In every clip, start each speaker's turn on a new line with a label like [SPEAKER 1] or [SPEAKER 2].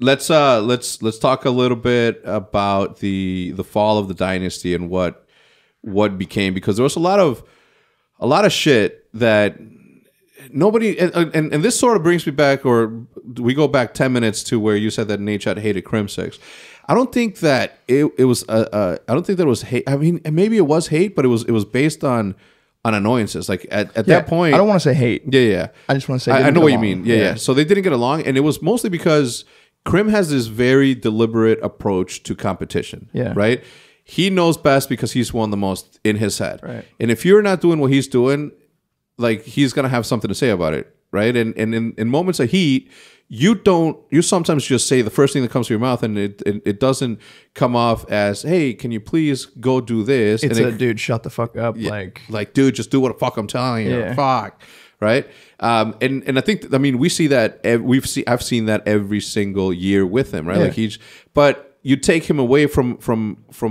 [SPEAKER 1] let's talk a little bit about the fall of the dynasty and what became, because there was a lot of shit that nobody, and this sort of brings me back, or we go back 10 minutes to where you said that Nate hated Crimsix. I don't think that it was I don't think that it was hate. I mean, maybe it was hate, but it was based on annoyances. Like at that point,
[SPEAKER 2] I don't want to say hate.
[SPEAKER 1] Yeah.
[SPEAKER 2] I just want to say
[SPEAKER 1] I know what you mean. Yeah. So they didn't get along, and it was mostly because Crim has this very deliberate approach to competition.
[SPEAKER 2] Yeah.
[SPEAKER 1] Right. He knows best because he's won the most in his head.
[SPEAKER 2] Right.
[SPEAKER 1] And if you're not doing what he's doing, like, he's gonna have something to say about it. Right. And in moments of heat, you sometimes just say the first thing that comes to your mouth, and it doesn't come off as, hey, can you please go do this?
[SPEAKER 2] It's
[SPEAKER 1] and
[SPEAKER 2] dude, shut the fuck up.
[SPEAKER 1] Yeah, like, dude, just do what the fuck I'm telling you.
[SPEAKER 2] Yeah.
[SPEAKER 1] Fuck. Right. And I think, I mean, we see that, I've seen that every single year with him. Right.
[SPEAKER 2] Yeah.
[SPEAKER 1] Like but you take him away from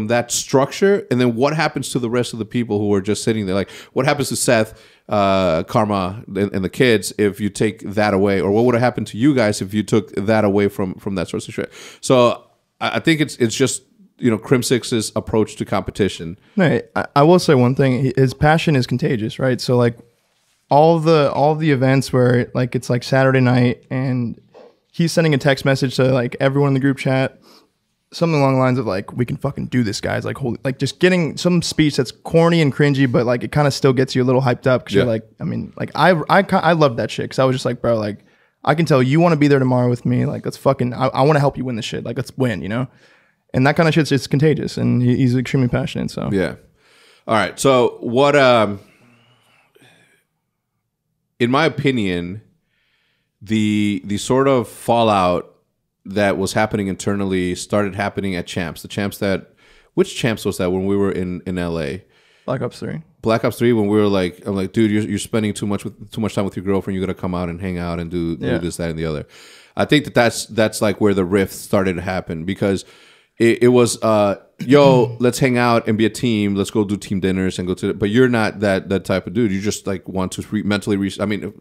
[SPEAKER 1] that structure, and then what happens to the rest of the people who are just sitting there? Like, what happens to Seth, Karma, and the kids if you take that away? Or what would have happened to you guys if you took that away from that sort of shit? So I think it's just, Crimsix's approach to competition.
[SPEAKER 2] No, I will say one thing. His passion is contagious, right? So like all the events where like it's like Saturday night and he's sending a text message to like everyone in the group chat, something along the lines of like, we can fucking do this, guys. Like, holy, like just getting some speech that's corny and cringy, but like it kind of still gets you a little hyped up because you're like, I mean, like I loved that shit because I was just like, bro, like I can tell you want to be there tomorrow with me. Like, let's fucking, I want to help you win this shit. Like, let's win, And that kind of shit's just contagious, and he's extremely passionate. So
[SPEAKER 1] yeah. All right. So what? In my opinion, the sort of fallout that was happening internally started happening at Champs. Which Champs was that when we were in LA?
[SPEAKER 2] Black Ops 3.
[SPEAKER 1] Black Ops 3, when we were like, I'm like, dude, you're spending too much time with your girlfriend. You got to come out and hang out and do this, that, and the other. I think that's like where the rift started to happen, because it was, yo, let's hang out and be a team. Let's go do team dinners and go to. But you're not that type of dude. You just like want to mentally. I mean,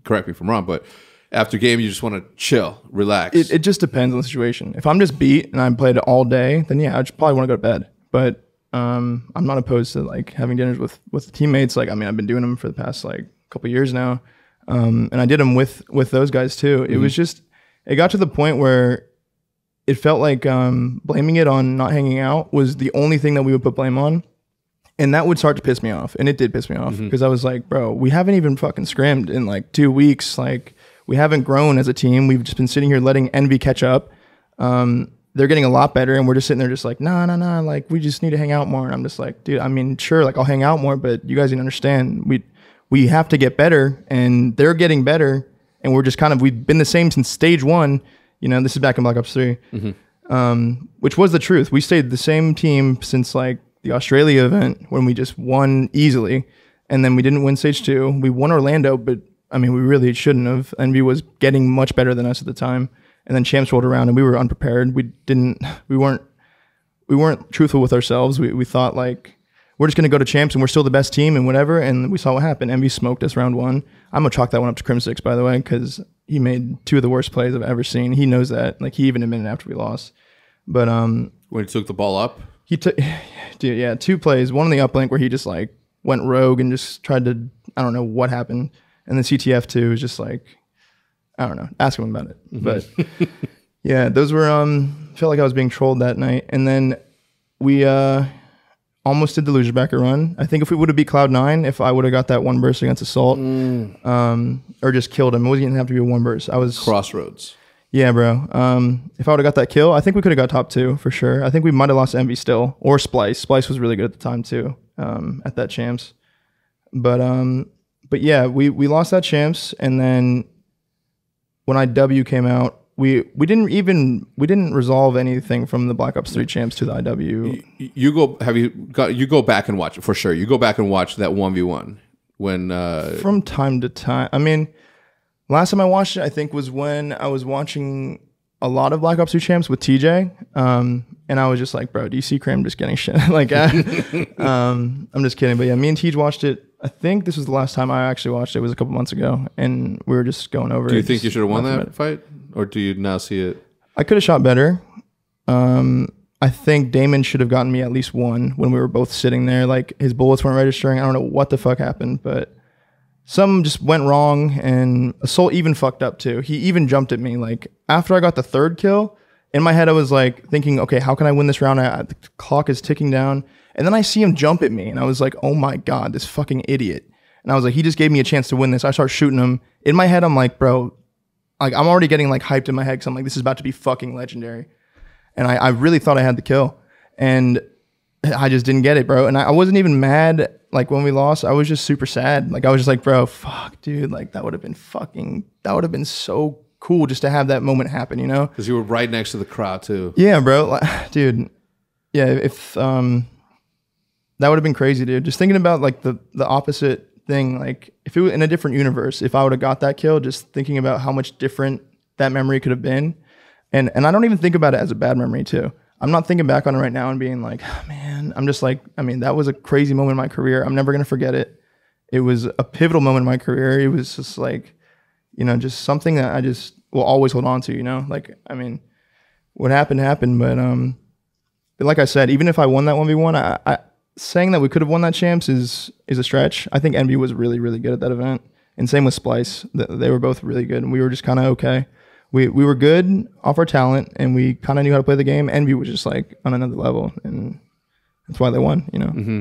[SPEAKER 1] correct me if I'm wrong, but after game, you just want to chill, relax.
[SPEAKER 2] It just depends on the situation. If I'm just beat and I played it all day, then yeah, I just probably want to go to bed. But I'm not opposed to like having dinners with teammates. Like, I mean, I've been doing them for the past like couple years now, and I did them with those guys too. It was just, it got to the point where it felt like blaming it on not hanging out was the only thing that we would put blame on. And that would start to piss me off. And it did piss me off because I was like, bro, we haven't even fucking scrimmed in like 2 weeks. Like, we haven't grown as a team. We've just been sitting here letting Envy catch up. They're getting a lot better, and we're just sitting there just like, nah. Like, we just need to hang out more. And I'm just like, dude, I mean, sure, like I'll hang out more, but you guys need to understand, we have to get better, and they're getting better. And we're just we've been the same since stage 1. This is back in Black Ops 3, which was the truth. We stayed the same team since like the Australia event when we just won easily. And then we didn't win stage 2. We won Orlando, but I mean, we really shouldn't have. Envy was getting much better than us at the time. And then Champs rolled around and we were unprepared. We weren't truthful with ourselves. We thought like, we're just going to go to Champs and we're still the best team and whatever. And we saw what happened. Envy smoked us round 1. I'm going to chalk that one up to Crimsix, by the way, because he made 2 of the worst plays I've ever seen. He knows that. Like, he even admitted after we lost. But when
[SPEAKER 1] he took the ball up?
[SPEAKER 2] He took, dude, yeah, 2 plays. One on the uplink where he just like went rogue and just tried to, I don't know what happened. And then CTF 2 is just like, I don't know, ask him about it. But yeah, those were, felt like I was being trolled that night. And then we almost did the Loserbacker run. I think if we would have beat Cloud9, if I would have got that 1 burst against Assault, or just killed him, it wasn't gonna have to be a 1 burst. I was
[SPEAKER 1] Crossroads.
[SPEAKER 2] Yeah, bro. If I would have got that kill, I think we could have got top 2 for sure. I think we might have lost Envy still, or Splice. Splice was really good at the time too, at that Champs. But yeah, we lost that Champs, and then when IW came out, we didn't resolve anything from the Black Ops 3 Champs to the IW.
[SPEAKER 1] You go back and watch it for sure. You go back and watch that 1v1 when
[SPEAKER 2] from time to time. I mean, last time I watched it, I think was when I was watching a lot of Black Ops 2 Champs with TJ. And I was just like, bro, do you see Crim just getting shit? Like, I'm just kidding. But yeah, me and Tej watched it. I think this was the last time I actually watched it. It was a couple months ago. And we were just going over it.
[SPEAKER 1] Do you think you should have won that fight? Or do you now see it?
[SPEAKER 2] I could have shot better. I think Damon should have gotten me at least one when we were both sitting there. Like, his bullets weren't registering. I don't know what the fuck happened, but some just went wrong, and Assault even fucked up too. He even jumped at me. Like, after I got the third kill, in my head I was like thinking, okay, how can I win this round? The clock is ticking down. And then I see him jump at me, and I was like, oh my God, this fucking idiot. And I was like, he just gave me a chance to win this. I start shooting him. In my head, I'm like, bro, like, I'm already getting like hyped in my head because I'm like, this is about to be fucking legendary. And I really thought I had the kill, and I just didn't get it, bro. And I wasn't even mad, like, when we lost. I was just super sad. Like, I was just like, bro, fuck, dude. Like, that would have been so cool just to have that moment happen, you know?
[SPEAKER 1] Because you were right next to the crowd, too.
[SPEAKER 2] Yeah, bro. Like, dude. Yeah, if that would have been crazy, dude. Just thinking about, like, the opposite thing. Like, if it was in a different universe, if I would have got that kill, just thinking about how much different that memory could have been. And I don't even think about it as a bad memory, too. I'm not thinking back on it right now and being like, oh, man, I'm just like, I mean, that was a crazy moment in my career. I'm never going to forget it. It was a pivotal moment in my career. It was just like, you know, just something that I just will always hold on to, you know? Like, I mean, what happened, but like I said, even if I won that 1v1, I saying that we could have won that champs is a stretch. I think Envy was really, really good at that event. And same with Splice. They were both really good, and we were just kind of okay. We were good off our talent, and we kind of knew how to play the game. Envy was just like on another level, and that's why they won, you know?
[SPEAKER 1] Mm-hmm.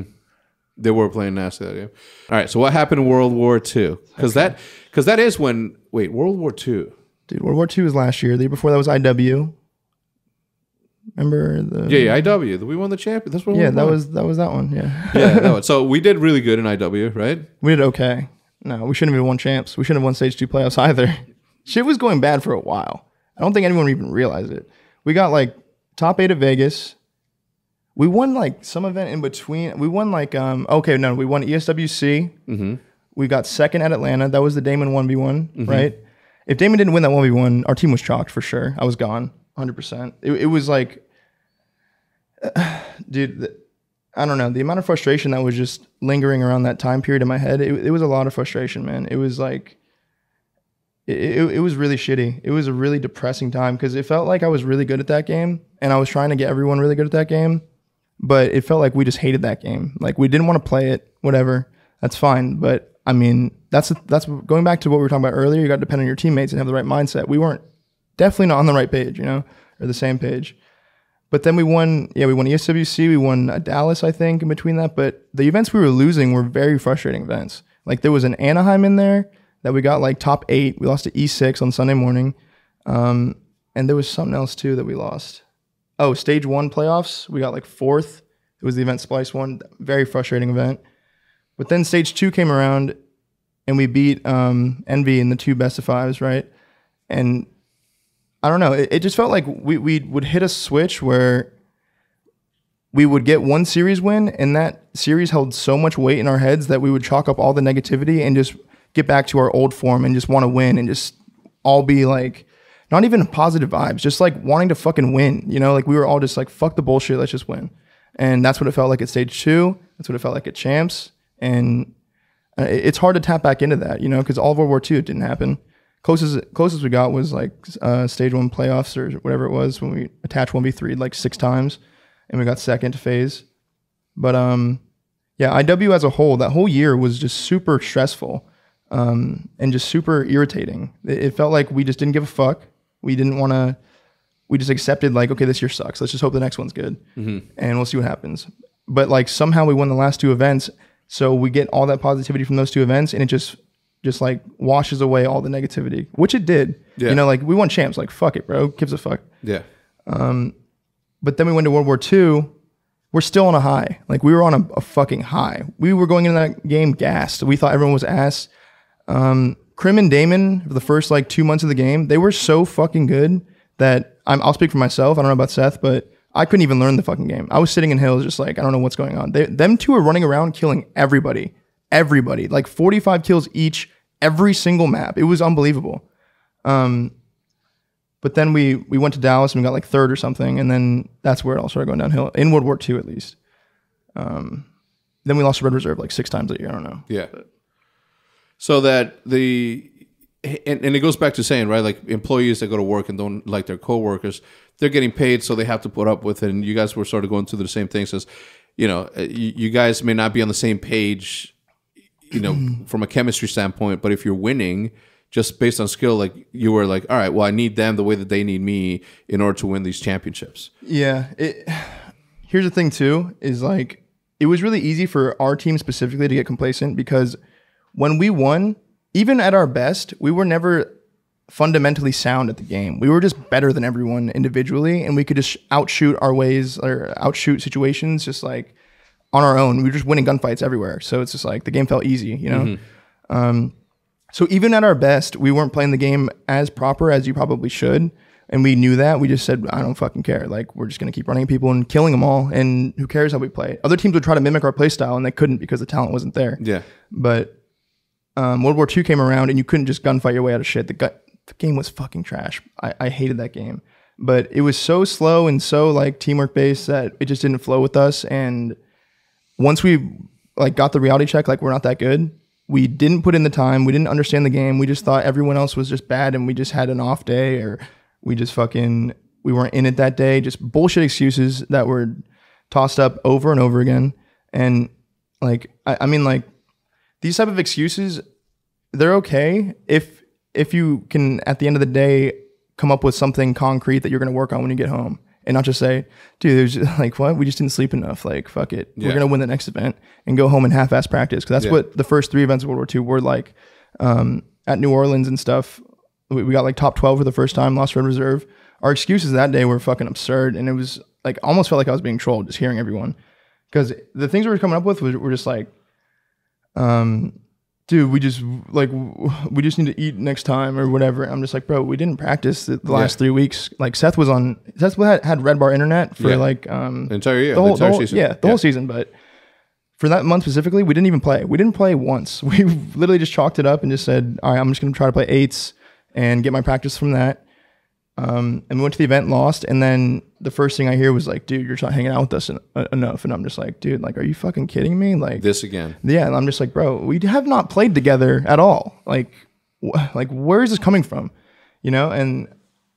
[SPEAKER 1] They were playing nasty that game. All right, so what happened in World War II? Because that is when, wait, World War II?
[SPEAKER 2] Dude, World War II was last year. The year before that was IW. Remember the...
[SPEAKER 1] Yeah, IW. We won the champion. That's what.
[SPEAKER 2] Yeah, that was that one. Yeah.
[SPEAKER 1] Yeah, that one. So we did really good in IW, right?
[SPEAKER 2] We did okay. No, we shouldn't have even won champs. We shouldn't have won Stage 2 playoffs either. Shit was going bad for a while. I don't think anyone even realized it. We got like top 8 at Vegas. We won like some event in between. We won like we won ESWC. Mm-hmm. We got second at Atlanta. That was the Damon 1v1, mm-hmm. right? If Damon didn't win that 1v1, our team was chalked for sure. I was gone 100%. It was like, dude, I don't know. The amount of frustration that was just lingering around that time period in my head, it was a lot of frustration, man. It was like, it was really shitty. It was a really depressing time because it felt like I was really good at that game, and I was trying to get everyone really good at that game, but it felt like we just hated that game. Like, we didn't want to play it, whatever. That's fine. But I mean, that's going back to what we were talking about earlier. You got to depend on your teammates and have the right mindset. We weren't definitely not on the right page, you know, or the same page. But then we won ESWC, we won Dallas, I think, in between that. But the events we were losing were very frustrating events. Like, there was an Anaheim in there that we got like top 8. We lost to E6 on Sunday morning. And there was something else too that we lost. Oh, Stage 1 playoffs, we got like 4th. It was the event Splice won. Very frustrating event. But then Stage 2 came around, and we beat Envy in the 2 best of 5s, right? And I don't know. It just felt like we would hit a switch where we would get one series win, and that series held so much weight in our heads that we would chalk up all the negativity and just get back to our old form and just want to win and just all be like, not even positive vibes, just like wanting to fucking win. You know, like, we were all just like, fuck the bullshit, let's just win. And that's what it felt like at Stage 2. That's what it felt like at Champs. And it's hard to tap back into that, you know, because all of World War II, it didn't happen. Closest we got was like Stage 1 playoffs or whatever it was when we attached 1v3 like 6 times, and we got second to phase. But yeah, IW as a whole, that whole year was just super stressful and just super irritating. It felt like we just didn't give a fuck. We didn't want to. We just accepted like, okay, this year sucks. Let's just hope the next one's good, mm-hmm. and we'll see what happens. But like, somehow we won the last 2 events, so we get all that positivity from those 2 events, and it just like washes away all the negativity, which it did. Yeah. You know, like, we won champs. Like, fuck it, bro. Gives a fuck.
[SPEAKER 1] Yeah.
[SPEAKER 2] But then we went to World War II. We're still on a high. Like, we were on a fucking high. We were going into that game gassed. We thought everyone was ass. Crim and Damon, for the first like 2 months of the game, they were so fucking good that I'll speak for myself. I don't know about Seth, but I couldn't even learn the fucking game. I was sitting in hills just like, I don't know what's going on. Them 2 are running around killing everybody. Everybody. Like 45 kills each, every single map. It was unbelievable. But then we went to Dallas and we got like 3rd or something, and then that's where it all started going downhill, in World War II at least. Then we lost to Red Reserve like 6 times that year. I don't know.
[SPEAKER 1] Yeah. So that and it goes back to saying, right, like employees that go to work and don't like their coworkers, they're getting paid, so they have to put up with it. And you guys were sort of going through the same things as, you guys may not be on the same page, from a chemistry standpoint, but if you're winning just based on skill, like you were like, all right, well, I need them the way that they need me in order to win these championships.
[SPEAKER 2] Yeah. Here's the thing too, is like, it was really easy for our team specifically to get complacent because when we won, even at our best, we were never fundamentally sound at the game. We were just better than everyone individually, and we could just outshoot our ways or outshoot situations just like on our own. We were just winning gunfights everywhere. So it's just like the game felt easy, So even at our best, we weren't playing the game as proper as you probably should. And we knew that. We just said, I don't fucking care. Like, we're just going to keep running at people and killing them all. And who cares how we play? Other teams would try to mimic our play style, and they couldn't because the talent wasn't there.
[SPEAKER 1] Yeah.
[SPEAKER 2] But World War II came around, and you couldn't just gunfight your way out of shit. The game was fucking trash. I hated that game. But it was so slow and so like teamwork based that it just didn't flow with us. And once we like got the reality check, like we're not that good, we didn't put in the time. We didn't understand the game. We just thought everyone else was just bad, and we just had an off day, or we weren't in it that day. Just bullshit excuses that were tossed up over and over again. And like, I mean, like these type of excuses, they're okay if you can, at the end of the day, come up with something concrete that you're going to work on when you get home, and not just say, dude, there's just, like, what? We just didn't sleep enough. Like, fuck it. Yeah. We're going to win the next event and go home and half-ass practice. Cause that's what the first 3 events of World War II were like. At New Orleans and stuff, we got like top 12 for the first time, lost red reserve. Our excuses that day were fucking absurd. And it was like, almost felt like I was being trolled just hearing everyone. Cause the things we were coming up with were just like, dude, we just need to eat next time or whatever. I'm just like, bro, we didn't practice the last 3 weeks. Like Seth had red bar internet for like,
[SPEAKER 1] the entire year,
[SPEAKER 2] the whole season. Yeah, the whole season. But for that month specifically, we didn't even play. We didn't play once. We literally just chalked it up and just said, all right, I'm just going to try to play 8s and get my practice from that. And we went to the event, lost. And then the first thing I hear was like, dude, you're not hanging out with us enough. And I'm just like, dude, like, are you fucking kidding me? Like
[SPEAKER 1] this again.
[SPEAKER 2] Yeah. And I'm just like, bro, we have not played together at all. Like where is this coming from? And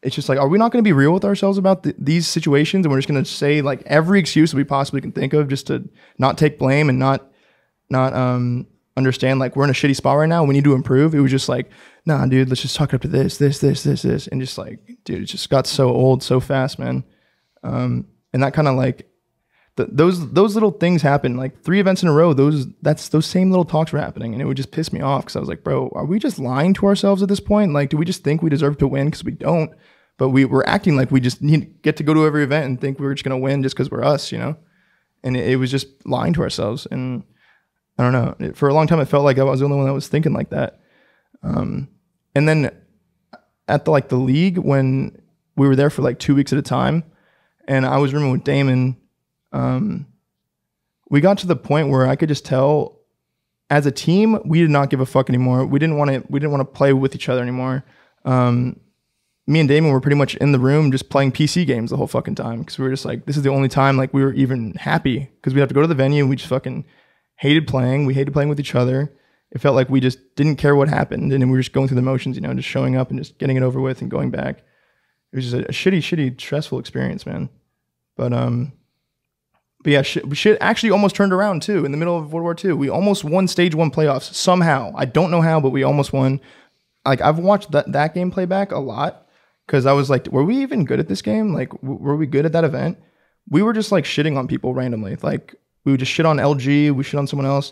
[SPEAKER 2] it's just like, are we not going to be real with ourselves about these situations? And we're just going to say like every excuse that we possibly can think of just to not take blame and not understand like we're in a shitty spot right now. We need to improve. It was just like, nah, dude, let's just talk up to this. And just like, dude, it just got so old so fast, man. And that kind of like, those little things happen, like 3 events in a row, those same little talks were happening. And it would just piss me off because I was like, bro, are we just lying to ourselves at this point? Like, do we just think we deserve to win? Because we don't. But we're acting like we just get to go to every event and think we're just going to win just because we're us, And it was just lying to ourselves. And I don't know. For a long time, it felt like I was the only one that was thinking like that. And then at the league, when we were there for like 2 weeks at a time, and I was rooming with Damon, we got to the point where I could just tell, as a team, we did not give a fuck anymore. We didn't want to play with each other anymore. Me and Damon were pretty much in the room just playing PC games the whole fucking time, because we were just like, this is the only time like we were even happy, because we'd have to go to the venue and we just fucking hated playing. We hated playing with each other. It felt like we just didn't care what happened, and we were just going through the motions, just showing up and just getting it over with and going back. It was just a shitty, stressful experience, man. But yeah, shit actually almost turned around too in the middle of World War II. We almost won Stage 1 playoffs somehow. I don't know how, but we almost won. Like, I've watched that game play back a lot, because I was like, were we even good at this game? Like, were we good at that event? We were just like shitting on people randomly. Like, we would just shit on LG, we shit on someone else.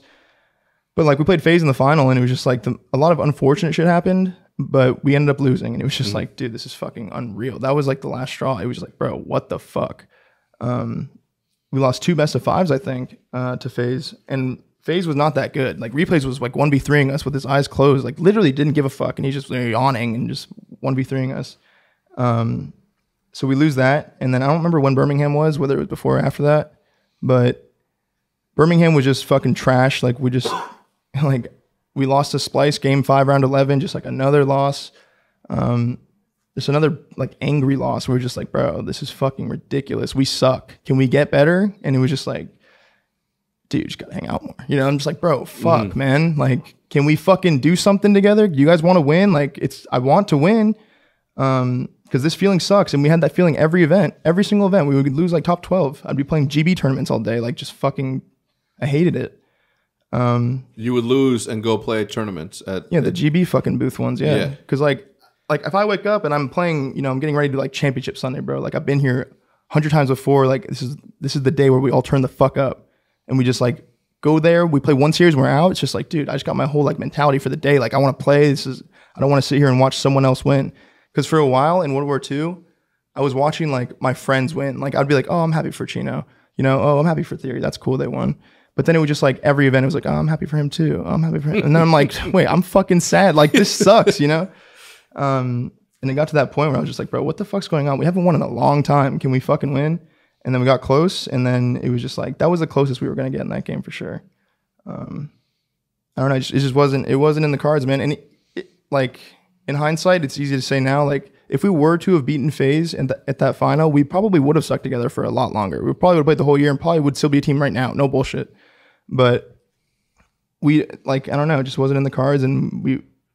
[SPEAKER 2] But like, we played FaZe in the final, and it was just like a lot of unfortunate shit happened, but we ended up losing. And it was just like, dude, this is fucking unreal. That was like the last straw. It was like, bro, what the fuck? We lost 2 best of 5s, I think, to FaZe. And FaZe was not that good. Like, Replays was like 1v3ing us with his eyes closed. Like, literally didn't give a fuck. And he's just yawning and just 1v3ing us. So we lose that. And then I don't remember when Birmingham was, whether it was before or after that. But Birmingham was just fucking trash. Like, we just... like, we lost to Splice game 5 round 11, just like another loss. Just another like angry loss. We were just like, bro, this is fucking ridiculous. We suck. Can we get better? And it was just like, dude, you just gotta hang out more. I'm just like, bro, fuck, man. Like, can we fucking do something together? Do you guys want to win? Like I want to win. Because this feeling sucks. And we had that feeling every single event. We would lose like top 12. I'd be playing GB tournaments all day. Like just fucking, I hated it.
[SPEAKER 1] You would lose and go play tournaments the
[SPEAKER 2] GB fucking booth ones. Yeah. Because like if I wake up and I'm playing, you know, I'm getting ready to do like Championship Sunday, bro. Like I've been here 100 times before. Like this is the day where we all turn the fuck up and we just like go there. We play one series, we're out. It's just like, dude, I just got my whole like mentality for the day. Like I want to play. I don't want to sit here and watch someone else win. Because for a while in World War II, I was watching like my friends win. Like I'd be like, oh, I'm happy for Chino. You know, oh, I'm happy for Theory. That's cool. They won. But then it was just like every event, it was like, oh, I'm happy for him too. Oh, I'm happy for him. And then I'm like, wait, I'm fucking sad. Like this sucks, you know? And it got to that point where I was just like, bro, what the fuck's going on? We haven't won in a long time. Can we fucking win? And then we got close. And then it was just like, that was the closest we were going to get in that game for sure. I don't know. It just wasn't in the cards, man. And like in hindsight, it's easy to say now, like if we were to have beaten FaZe at that final, we probably would have stuck together for a lot longer. We probably would have played the whole year and probably would still be a team right now. No bullshit. But we like, I don't know, it just wasn't in the cards and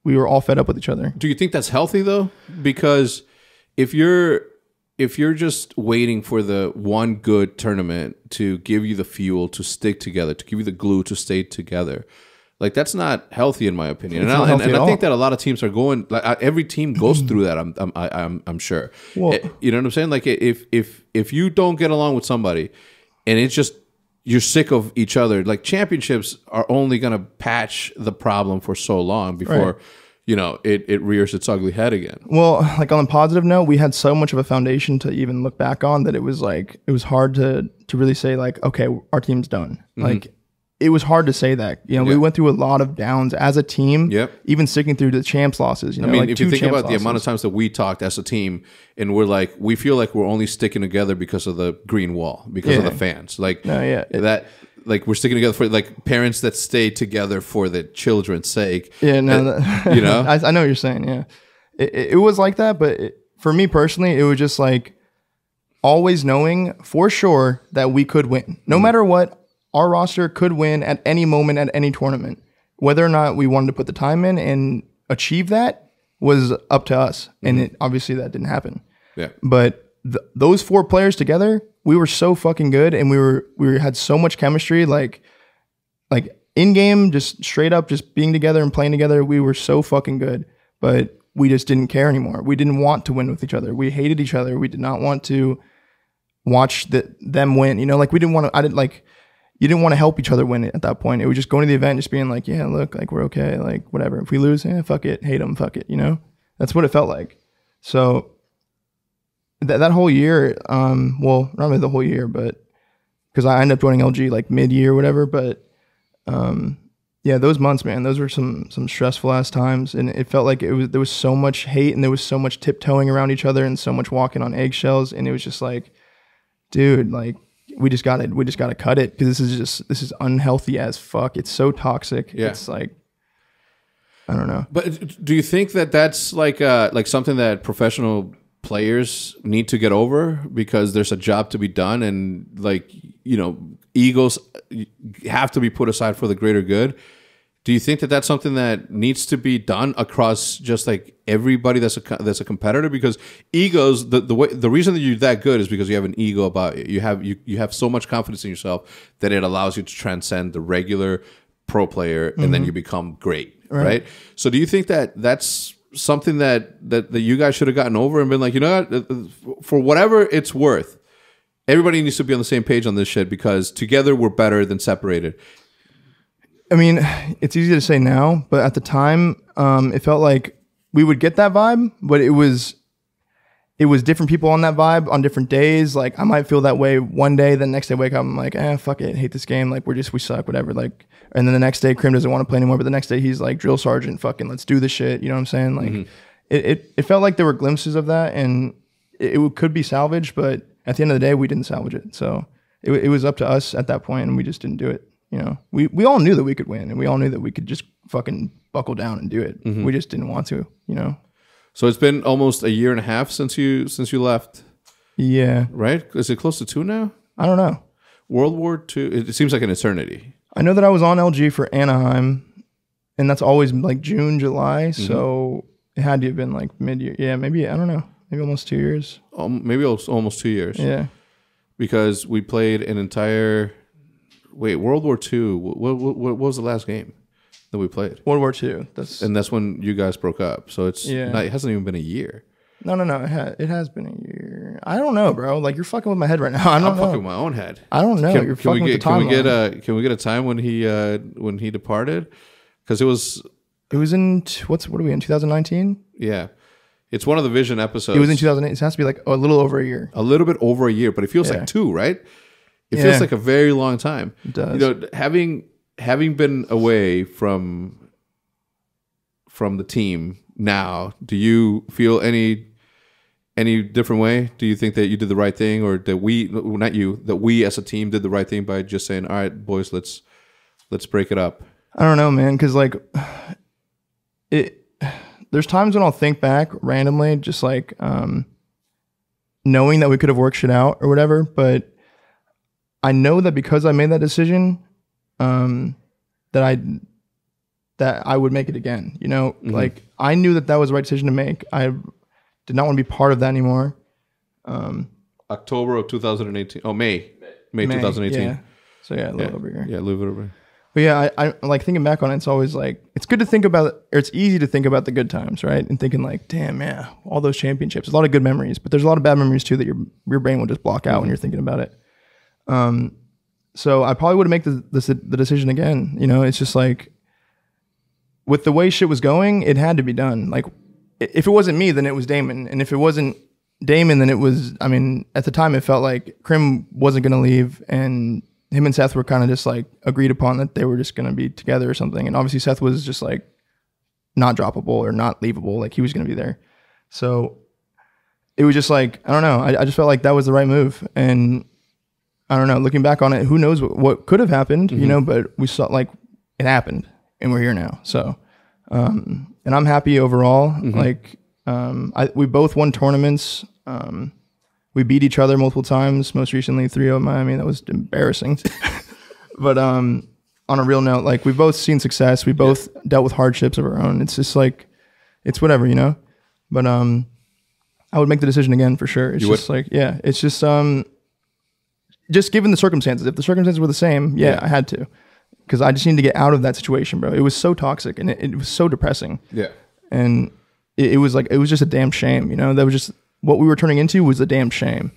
[SPEAKER 2] we were all fed up with each other.
[SPEAKER 1] Do you think that's healthy though? Because if you're just waiting for the one good tournament to give you the fuel to stick together, to give you the glue to stay together, like that's not healthy in my opinion. And I think that a lot of teams are going. Like every team goes through that. I'm sure. Well, you know what I'm saying? Like if you don't get along with somebody, and it's just you're sick of each other. Like championships are only gonna patch the problem for so long before. Right. You know, it rears its ugly head again.
[SPEAKER 2] Well, like on a positive note, we had so much of a foundation to even look back on that it was hard to really say like, okay, our team's done. Mm-hmm. Like it was hard to say that. You know, we went through a lot of downs as a team. Yep. Even sticking through the champs losses. You know,
[SPEAKER 1] I mean,
[SPEAKER 2] like
[SPEAKER 1] if you think about the amount of times that we talked as a team, and we feel like we're only sticking together because of the green wall, because of the fans. Like like we're sticking together for like parents that stay together for the children's sake.
[SPEAKER 2] Yeah, no,
[SPEAKER 1] you know,
[SPEAKER 2] I know what you're saying. Yeah, it was like that, but for me personally, it was just like always knowing for sure that we could win, no matter what. Our roster could win at any moment at any tournament. Whether or not we wanted to put the time in and achieve that was up to us, and obviously that didn't happen. Yeah, but those 4 players together, we were so fucking good, and we had so much chemistry. Like in game, just straight up, just being together and playing together, we were so fucking good. But we just didn't care anymore. We didn't want to win with each other. We hated each other. We did not want to watch them win. You know, like we didn't want to. You didn't want to help each other win it at that point. It was just going to the event, just being like, yeah, look, like we're okay, like whatever. If we lose, fuck it, hate them, fuck it. You know, that's what it felt like. So that whole year, well, not really the whole year, but because I ended up joining LG like mid-year, or whatever. But yeah, those months, man, those were some stressful ass times, and it felt like there was so much hate and there was so much tiptoeing around each other and so much walking on eggshells, and it was just like, dude, like. We just gotta cut it because this is unhealthy as fuck. It's so toxic. Yeah. It's like, I don't know.
[SPEAKER 1] But do you think that that's like something that professional players need to get over because there's a job to be done, and like, you know, egos have to be put aside for the greater good? Do you think that that's something that needs to be done across just like everybody that's a competitor? Because egos, the reason that you're that good is because you have an ego about it. You have so much confidence in yourself that it allows you to transcend the regular pro player, and then you become great, right? So do you think that that's something that you guys should have gotten over and been like, you know what, for whatever it's worth, everybody needs to be on the same page on this shit because together we're better than separated.
[SPEAKER 2] I mean, it's easy to say now, but at the time, it felt like we would get that vibe, but it was different people on that vibe on different days. Like I might feel that way one day, the next day wake up, I'm like, fuck it, hate this game. Like we suck, whatever. Like, and then the next day, Krim doesn't want to play anymore. But the next day, he's like, drill sergeant, fucking, let's do this shit. You know what I'm saying? Like, it felt like there were glimpses of that, and it could be salvaged, but at the end of the day, we didn't salvage it. So it was up to us at that point, and we just didn't do it. You know, we all knew that we could win, and we all knew that we could just fucking buckle down and do it. We just didn't want to, you know.
[SPEAKER 1] So it's been almost a year and a half since you left.
[SPEAKER 2] Yeah.
[SPEAKER 1] Right? Is it close to 2 now?
[SPEAKER 2] I don't know.
[SPEAKER 1] World War II. It seems like an eternity.
[SPEAKER 2] I know that I was on LG for Anaheim, and that's always like June, July. So it had to have been like mid-year. Yeah, maybe, I don't know, maybe almost 2 years.
[SPEAKER 1] Maybe almost 2 years.
[SPEAKER 2] Yeah.
[SPEAKER 1] Because we played an entire, World War II. What was the last game that we played?
[SPEAKER 2] World War II.
[SPEAKER 1] That's when you guys broke up. So it hasn't even been a year.
[SPEAKER 2] No. It has been a year. I don't know, bro. Like, you're fucking with my head right now. I'm
[SPEAKER 1] fucking with my own head.
[SPEAKER 2] I don't know. You're fucking with the timeline.
[SPEAKER 1] Can we get a time when he departed? Because it was
[SPEAKER 2] in what are we in 2019?
[SPEAKER 1] Yeah. It's one of the Vision episodes.
[SPEAKER 2] It was in 2008. It has to be like a little over a year.
[SPEAKER 1] A little bit over a year, but it feels like 2, right? It feels like a very long time.
[SPEAKER 2] It does.
[SPEAKER 1] You know, having been away from the team now, do you feel any different way? Do you think that you did the right thing, or that we as a team did the right thing by just saying, all right, boys, let's break it up?
[SPEAKER 2] I don't know, man, because like there's times when I'll think back randomly, just like knowing that we could have worked shit out or whatever, but I know that because I made that decision, that I would make it again. You know, like I knew that was the right decision to make. I did not want to be part of that anymore.
[SPEAKER 1] October of 2018. Oh, May 2018.
[SPEAKER 2] Yeah. So yeah, a little over here.
[SPEAKER 1] Yeah, a little bit over.
[SPEAKER 2] But yeah, I like thinking back on it. It's always like, it's good to think about, or it's easy to think about the good times, right? And thinking like, damn, yeah, all those championships. There's a lot of good memories, but there's a lot of bad memories too that your brain will just block out when you're thinking about it. So I probably would make the decision again. You know, it's just like, with the way shit was going, it had to be done. Like, if it wasn't me, then it was Damon. And if it wasn't Damon, then it was, I mean, at the time it felt like Krim wasn't going to leave, and him and Seth were kind of just like agreed upon that they were just going to be together or something. And obviously Seth was just like not droppable or not leavable. Like, he was going to be there. So it was just like, I don't know. I just felt like that was the right move. And I don't know, looking back on it, who knows what could have happened, you know, but we saw, like, it happened and we're here now. So, and I'm happy overall. Like, we both won tournaments. We beat each other multiple times, most recently 3-0 Miami. That was embarrassing. But on a real note, like, we've both seen success. We both dealt with hardships of our own. It's just like, it's whatever, you know? But I would make the decision again for sure. It's just given the circumstances. If the circumstances were the same, I had to. Because I just needed to get out of that situation, bro. It was so toxic and it was so depressing. Yeah. And it was just a damn shame, you know? That was just... what we were turning into was a damn shame.